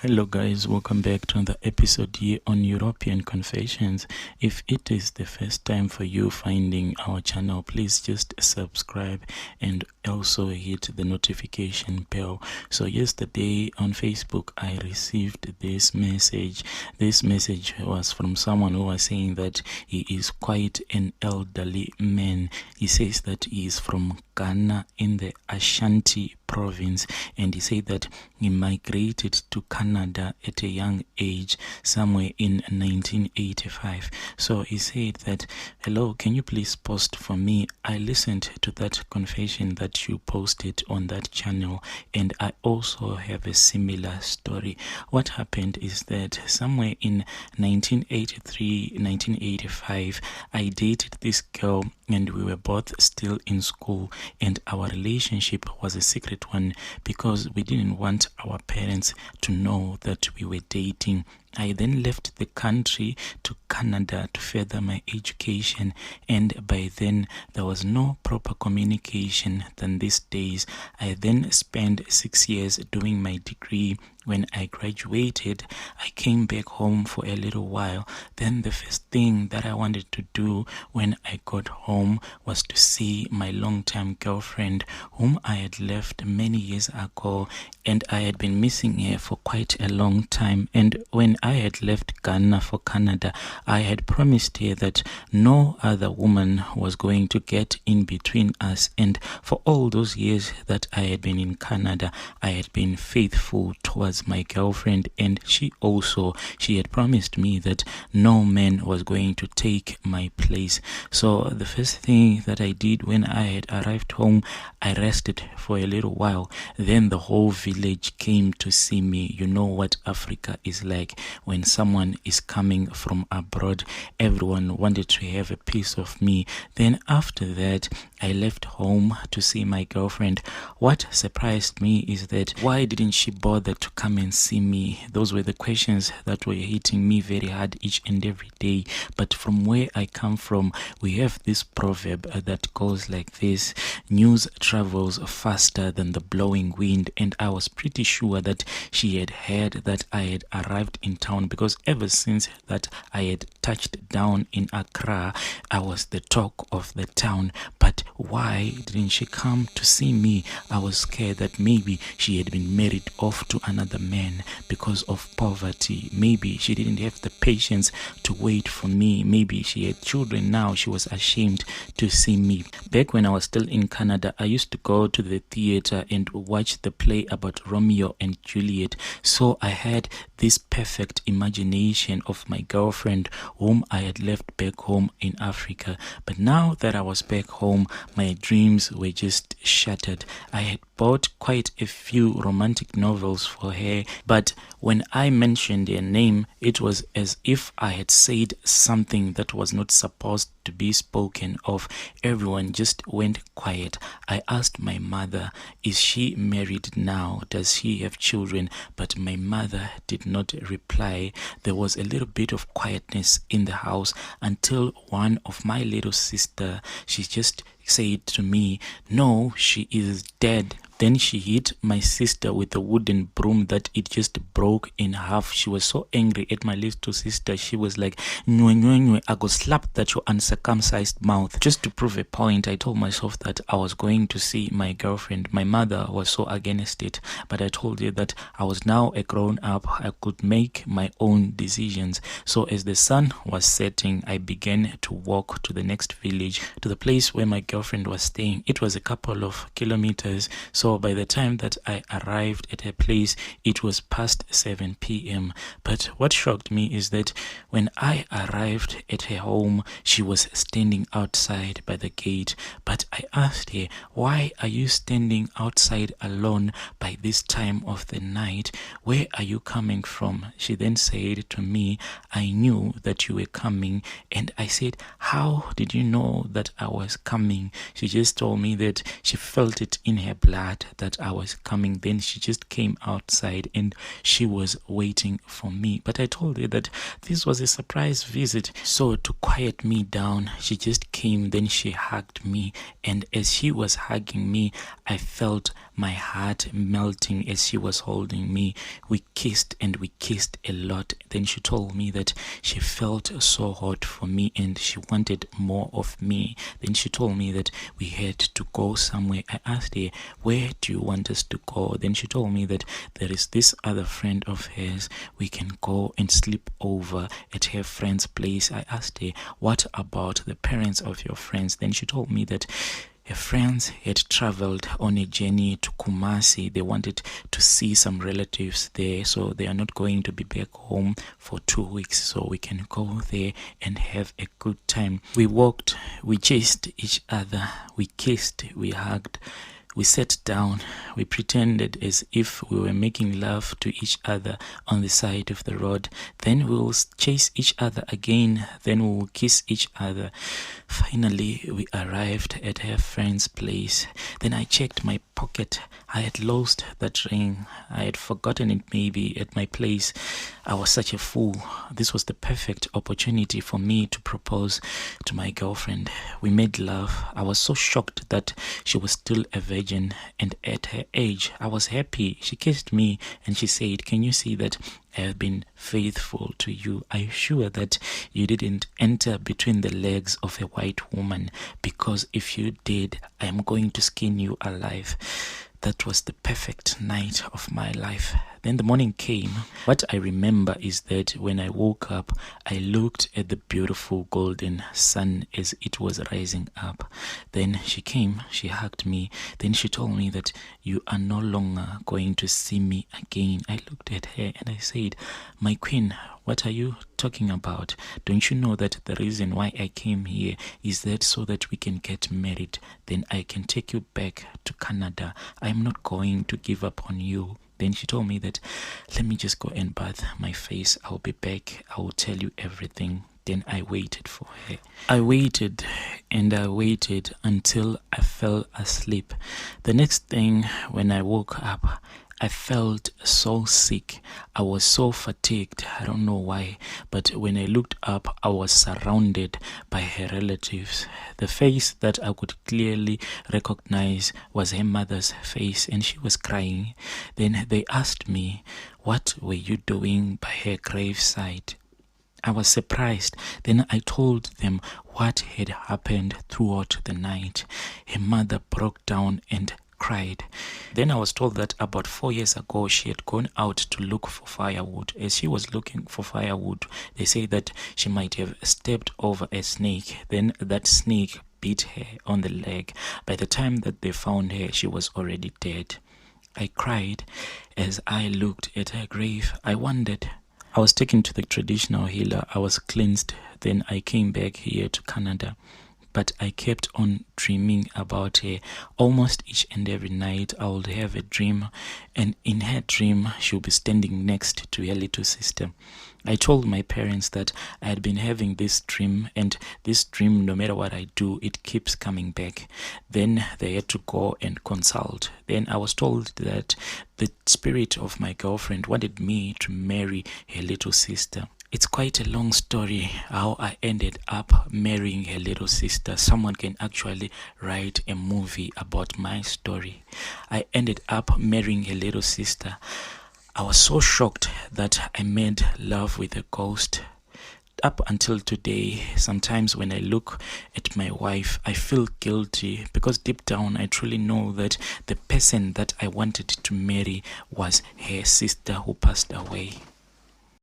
Hello guys, welcome back to another episode here on European Confessions. If it is the first time for you finding our channel, please just subscribe and also hit the notification bell. So yesterday on Facebook I received this message. This message was from someone who was saying that he is quite an elderly man. He says that he is from Ghana in the Ashanti province, and he said that he migrated to Canada at a young age, somewhere in 1985. So he said that, hello, can you please post for me? I listened to that confession that you posted on that channel, and I also have a similar story. What happened is that somewhere in 1983, 1985, I dated this girl, and we were both still in school, and our relationship was a secret one because we didn't want our parents to know that we were dating. I then left the country to Canada to further my education, and by then there was no proper communication than these days. I then spent 6 years doing my degree. When I graduated, I came back home for a little while. Then the first thing that I wanted to do when I got home was to see my long-time girlfriend, whom I had left many years ago, and I had been missing her for quite a long time. And when I had left Ghana for Canada, I had promised her that no other woman was going to get in between us. And for all those years that I had been in Canada, I had been faithful towards my girlfriend, and she had promised me that no man was going to take my place. So the first thing that I did when I had arrived home, I rested for a little while. Then the whole village came to see me. You know what Africa is like when someone is coming from abroad. Everyone wanted to have a piece of me. Then after that, I left home to see my girlfriend. What surprised me is that why didn't she bother to come and see me? Those were the questions that were hitting me very hard each and every day. But from where I come from, we have this proverb that goes like this: news travels faster than the blowing wind. And I was pretty sure that she had heard that I had arrived in town, because ever since that I had touched down in Accra, I was the talk of the town. But why didn't she come to see me? I was scared that maybe she had been married off to another man because of poverty. Maybe she didn't have the patience to wait for me. Maybe she had children now. She was ashamed to see me. Back when I was still in Canada, I used to go to the theater and watch the play about Romeo and Juliet. So I had this perfect imagination of my girlfriend, whom I had left back home in Africa. But now that I was back home, my dreams were just shattered. I had bought quite a few romantic novels for her, but when I mentioned her name, it was as if I had said something that was not supposed to be spoken of. Everyone just went quiet. I asked my mother, is she married now? Does she have children? But my mother did not reply. There was a little bit of quietness in the house until one of my little sister, she just said to me, no, she is dead. Then she hit my sister with a wooden broom that it just broke in half. She was so angry at my little sister. She was like, "Nywe, nywe, nywe, I go slap that your uncircumcised mouth." Just to prove a point, I told myself that I was going to see my girlfriend. My mother was so against it, but I told her that I was now a grown up. I could make my own decisions. So as the sun was setting, I began to walk to the next village, to the place where my girlfriend was staying. It was a couple of kilometers. So by the time that I arrived at her place, it was past 7 p.m. But what shocked me is that when I arrived at her home, she was standing outside by the gate. But I asked her, why are you standing outside alone by this time of the night? Where are you coming from? She then said to me, I knew that you were coming. And I said, how did you know that I was coming? She just told me that she felt it in her blood that I was coming. Then she just came outside and she was waiting for me. But I told her that this was a surprise visit. So to quiet me down, she just came, then she hugged me. And as she was hugging me, I felt my heart melting as she was holding me. We kissed and we kissed a lot. Then she told me that she felt so hot for me and she wanted more of me. Then she told me that we had to go somewhere. I asked her, where do you want us to go? Then she told me that there is this other friend of hers. We can go and sleep over at her friend's place. I asked her, what about the parents of your friends? Then she told me that her friends had traveled on a journey to Kumasi. They wanted to see some relatives there, so they are not going to be back home for 2 weeks, so we can go there and have a good time. We walked, we chased each other, we kissed, we hugged. We sat down, we pretended as if we were making love to each other on the side of the road. Then we will chase each other again, then we will kiss each other. Finally, we arrived at her friend's place. Then I checked my pocket. I had lost that ring. I had forgotten it maybe at my place. I was such a fool. This was the perfect opportunity for me to propose to my girlfriend. We made love. I was so shocked that she was still a virgin, and at her age, I was happy. She kissed me and she said, can you see that I have been faithful to you? Are you sure that you didn't enter between the legs of a white woman? Because if you did, I am going to skin you alive. That was the perfect night of my life. Then the morning came. What I remember is that when I woke up, I looked at the beautiful golden sun as it was rising up. Then she came, she hugged me. Then she told me that you are no longer going to see me again. I looked at her and I said, my queen, what are you talking about? Don't you know that the reason why I came here is that so that we can get married? Then I can take you back to Canada. I'm not going to give up on you. Then she told me that, let me just go and bath my face. I'll be back. I will tell you everything. Then I waited for her. I waited and I waited until I fell asleep. The next thing, when I woke up, I felt so sick. I was so fatigued. I don't know why. But when I looked up, I was surrounded by her relatives. The face that I could clearly recognize was her mother's face, and she was crying. Then they asked me, what were you doing by her graveside? I was surprised. Then I told them what had happened throughout the night. Her mother broke down and cried. Then I was told that about 4 years ago she had gone out to look for firewood. As she was looking for firewood, they say that she might have stepped over a snake. Then that snake bit her on the leg. By the time that they found her, she was already dead. I cried as I looked at her grave. I wondered. I was taken to the traditional healer. I was cleansed. Then I came back here to Canada. But I kept on dreaming about her. Almost each and every night I would have a dream, and in her dream she would be standing next to her little sister. I told my parents that I had been having this dream, and this dream, no matter what I do, it keeps coming back. Then they had to go and consult. Then I was told that the spirit of my girlfriend wanted me to marry her little sister. It's quite a long story how I ended up marrying her little sister. Someone can actually write a movie about my story. I ended up marrying her little sister. I was so shocked that I made love with a ghost. Up until today, sometimes when I look at my wife, I feel guilty because deep down I truly know that the person that I wanted to marry was her sister who passed away.